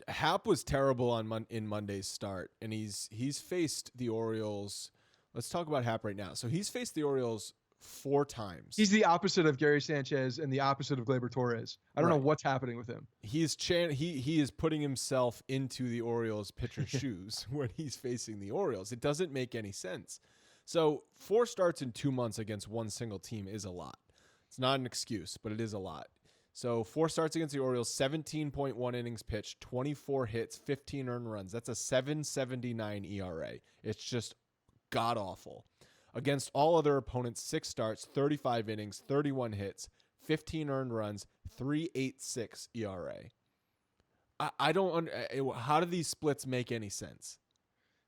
Hap was terrible in Monday's start, and he's faced the Orioles. Let's talk about Hap right now. So he's faced the Orioles 4 times. He's the opposite of Gary Sanchez and the opposite of Gleyber Torres. I don't know what's happening with him. He is putting himself into the Orioles pitcher's shoes when he's facing the Orioles. It doesn't make any sense. So 4 starts in 2 months against one single team is a lot. It's not an excuse, but it is a lot. So 4 starts against the Orioles, 17.1 innings pitched, 24 hits, 15 earned runs. That's a 7.79 ERA. It's just god awful. Against all other opponents, 6 starts, 35 innings, 31 hits, 15 earned runs, 3.86 ERA. I don't. How do these splits make any sense?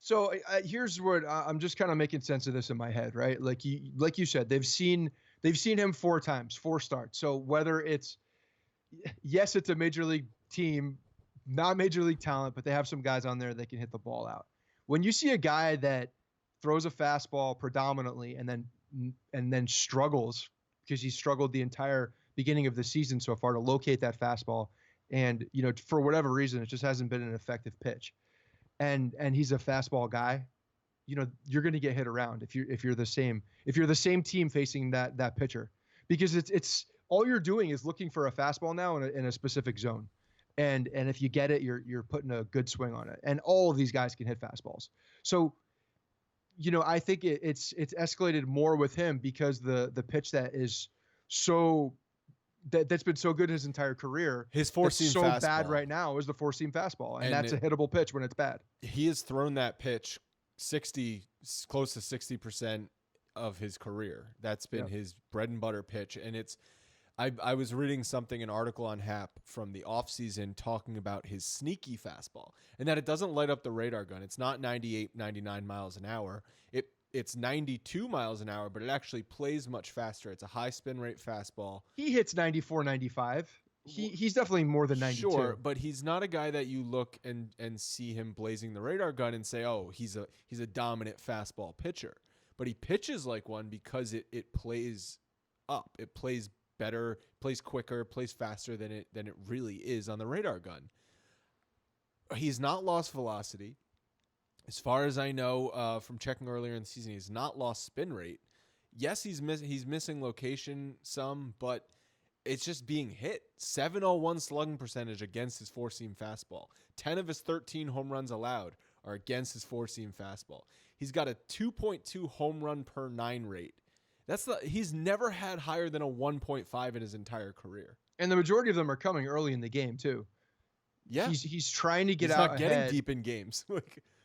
So here's what I'm just kind of making sense of this in my head, right? Like you said, they've seen him 4 times, 4 starts. So whether it's yes, it's a major league team, not major league talent, but they have some guys on there that can hit the ball out. When you see a guy that throws a fastball predominantly and then struggles because he struggled the entire beginning of the season so far to locate that fastball, and for whatever reason it just hasn't been an effective pitch, and he's a fastball guy, you're going to get hit around if you're the same team facing that pitcher, because it's all you're doing is looking for a fastball now in a specific zone. And if you get it, you're putting a good swing on it. And all of these guys can hit fastballs. So, I think it's escalated more with him because the pitch that is that's been so good his entire career. His 4-seam so fastball. Bad right now is the 4-seam fastball, and that's a hittable pitch when it's bad. He has thrown that pitch close to 60% of his career. That's been his bread and butter pitch, and it's. I was reading an article on Hap from the offseason talking about his sneaky fastball and that it doesn't light up the radar gun. It's not 98, 99 miles an hour. It's 92 miles an hour, but it actually plays much faster. It's a high spin rate fastball. He hits 94, 95. He's definitely more than 92. Sure, but he's not a guy that you look and see him blazing the radar gun and say, oh, he's a dominant fastball pitcher. But he pitches like one because it plays up. It plays better, plays quicker, plays faster than it really is on the radar gun. He's not lost velocity. As far as I know from checking earlier in the season, he's not lost spin rate. Yes, he's missing location some, but it's just being hit. 701 slugging percentage against his 4-seam fastball. 10 of his 13 home runs allowed are against his 4-seam fastball. He's got a 2.2 home run per 9 rate. He's never had higher than a 1.5 in his entire career. And the majority of them are coming early in the game too. Yeah. He's trying to get out. He's not getting deep in games.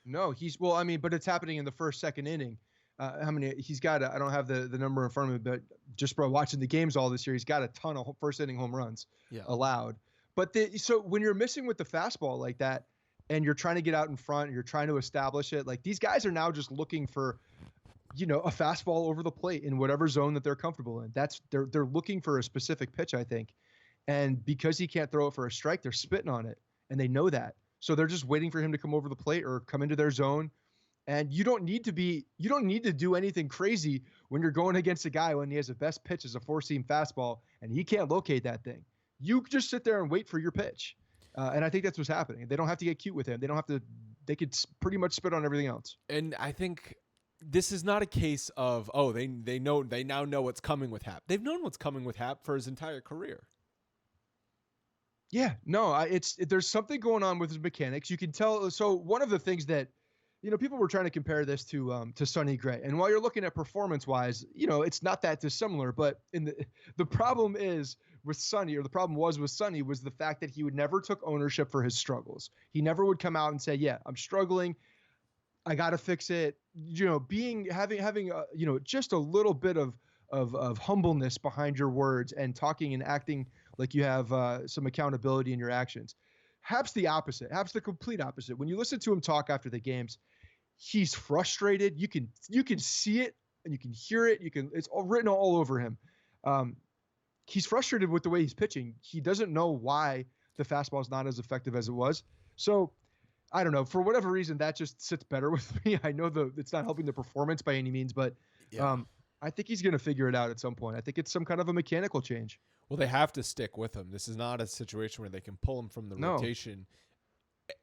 No, but it's happening in the first, second inning. How many he's got? I don't have the number in front of me, but just by watching the games all this year, he's got a ton of first inning home runs allowed. But so when you're missing with the fastball like that, and you're trying to get out in front, and you're trying to establish it, like these guys are now just looking for a fastball over the plate in whatever zone that they're comfortable in. They're looking for a specific pitch, I think. And because he can't throw it for a strike, they're spitting on it, and they know that. So they're just waiting for him to come over the plate or come into their zone. And you don't need to do anything crazy when you're going against a guy when he has the best pitch as a 4-seam fastball and he can't locate that thing. You just sit there and wait for your pitch. And I think that's what's happening. They don't have to get cute with him. They could pretty much spit on everything else. And I think this is not a case of, they now know what's coming with Hap. They've known what's coming with Hap for his entire career. Yeah, no, there's something going on with his mechanics. You can tell. So one of the things that, people were trying to compare this to Sonny Gray. And while you're looking at performance-wise, it's not that dissimilar. But the problem is with Sonny, or the problem was with Sonny, was the fact that he never took ownership for his struggles. He never would come out and say, yeah, I'm struggling. I got to fix it. Having just a little bit of humbleness behind your words and talking and acting like you have some accountability in your actions. Hap's the opposite. Hap's the complete opposite. When you listen to him talk after the games, he's frustrated. You can see it and you can hear it. It's all written all over him. He's frustrated with the way he's pitching. He doesn't know why the fastball is not as effective as it was. So I don't know. For whatever reason, that just sits better with me. I know it's not helping the performance by any means, but I think he's going to figure it out at some point. I think it's some kind of a mechanical change. Well, they have to stick with him. This is not a situation where they can pull him from the rotation.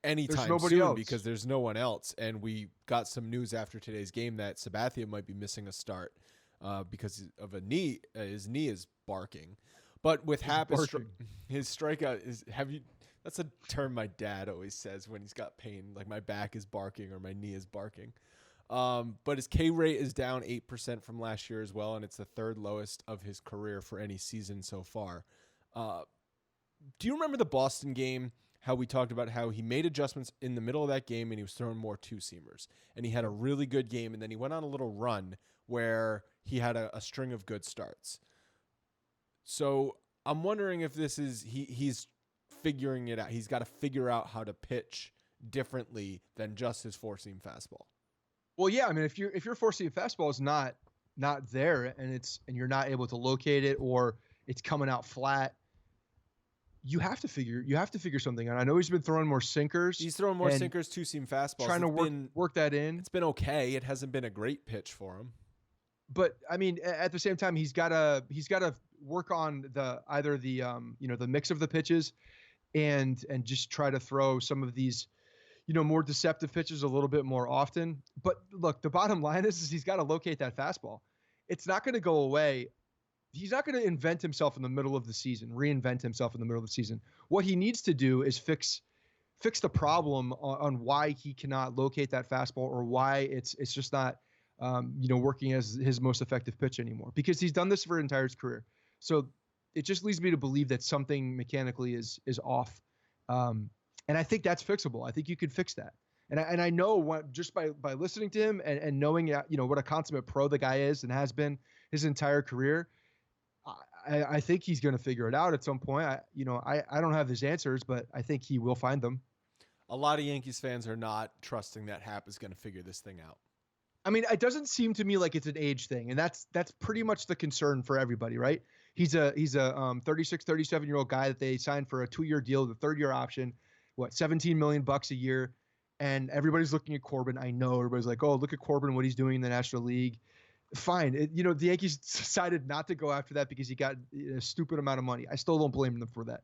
anytime nobody soon else. because there's no one else. And we got some news after today's game that Sabathia might be missing a start because of a knee. His knee is barking. But with Happ, his strikeout is that's a term my dad always says when he's got pain, like my back is barking or my knee is barking. But his K rate is down 8% from last year as well, and it's the third lowest of his career for any season so far. Do you remember the Boston game, how we talked about how he made adjustments in the middle of that game and he was throwing more two-seamers? And he had a really good game, and then he went on a little run where he had a string of good starts. So I'm wondering if this is he's figuring it out. He's got to figure out how to pitch differently than just his four-seam fastball. Well, yeah, I mean, if your four-seam fastball is not there and you're not able to locate it or it's coming out flat, you have to figure something out. I know he's been throwing more sinkers. He's throwing more sinkers, two-seam fastballs. Trying to work that in. It's been okay. It hasn't been a great pitch for him. But I mean, at the same time, he's got to work on the mix of the pitches, and just try to throw some of these, more deceptive pitches a little bit more often. But look, the bottom line is he's got to locate that fastball. It's not going to go away. He's not going to reinvent himself in the middle of the season. What he needs to do is fix the problem on why he cannot locate that fastball or why it's just not working as his most effective pitch anymore, because he's done this for his entire career. So it just leads me to believe that something mechanically is off. And I think that's fixable. I think you could fix that. And I know just by listening to him and knowing, what a consummate pro the guy is and has been his entire career, I think he's going to figure it out at some point. I don't have his answers, but I think he will find them. A lot of Yankees fans are not trusting that Happ is going to figure this thing out. I mean, it doesn't seem to me like it's an age thing, and that's pretty much the concern for everybody, right? He's a 36, 37-year-old guy that they signed for a 2-year deal, the third-year option, $17 million a year, and everybody's looking at Corbin. I know everybody's like, oh, look at Corbin, what he's doing in the National League. Fine, the Yankees decided not to go after that because he got a stupid amount of money. I still don't blame them for that,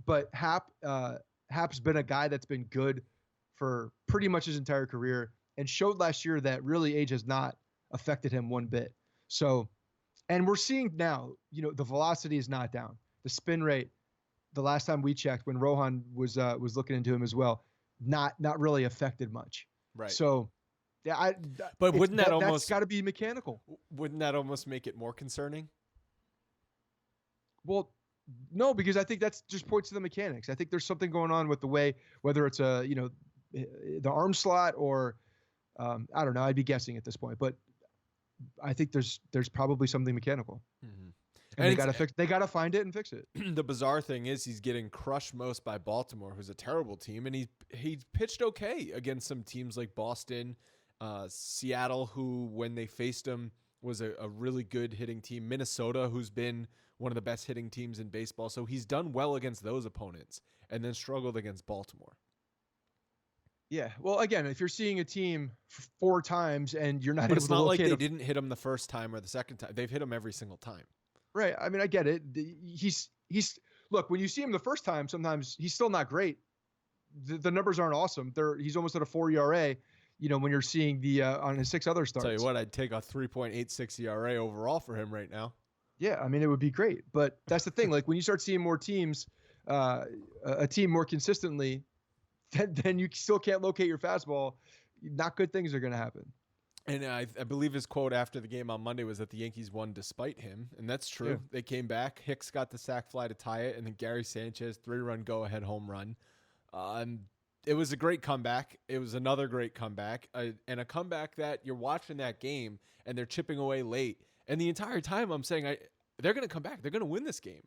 but Happ's been a guy that's been good for pretty much his entire career, and showed last year that really age has not affected him one bit. So, and we're seeing now, the velocity is not down. The spin rate, the last time we checked when Rohan was looking into him as well, not really affected much. Right. So, yeah, but wouldn't that almost that's got to be mechanical? Wouldn't that almost make it more concerning? Well, no, because I think that's just points to the mechanics. I think there's something going on with the way, whether it's the arm slot or I don't know. I'd be guessing at this point, but I think there's probably something mechanical, and they got to find it and fix it. The bizarre thing is he's getting crushed most by Baltimore, who's a terrible team, and he pitched okay against some teams like Boston, Seattle, who when they faced him was a really good hitting team, Minnesota, who's been one of the best hitting teams in baseball. So he's done well against those opponents, and then struggled against Baltimore. Yeah, well, again, if you're seeing a team 4 times and you're not able to locate, it's not like they didn't hit him the first time or the second time. They've hit him every single time. Right. I mean, I get it. He's look, when you see him the first time, sometimes he's still not great. The numbers aren't awesome. He's almost at a 4 ERA. When you're seeing on his 6 other starts. Tell you what, I'd take a 3.86 ERA overall for him right now. Yeah, I mean, it would be great. But that's the thing. Like when you start seeing more teams, a team more consistently, then you still can't locate your fastball. Not good things are going to happen. And I believe his quote after the game on Monday was that the Yankees won despite him, and that's true. Yeah. They came back. Hicks got the sac fly to tie it, and then Gary Sanchez 3-run go-ahead home run. It was a great comeback. It was another great comeback, and a comeback that you're watching that game, and they're chipping away late. And the entire time I'm saying they're going to come back. They're going to win this game.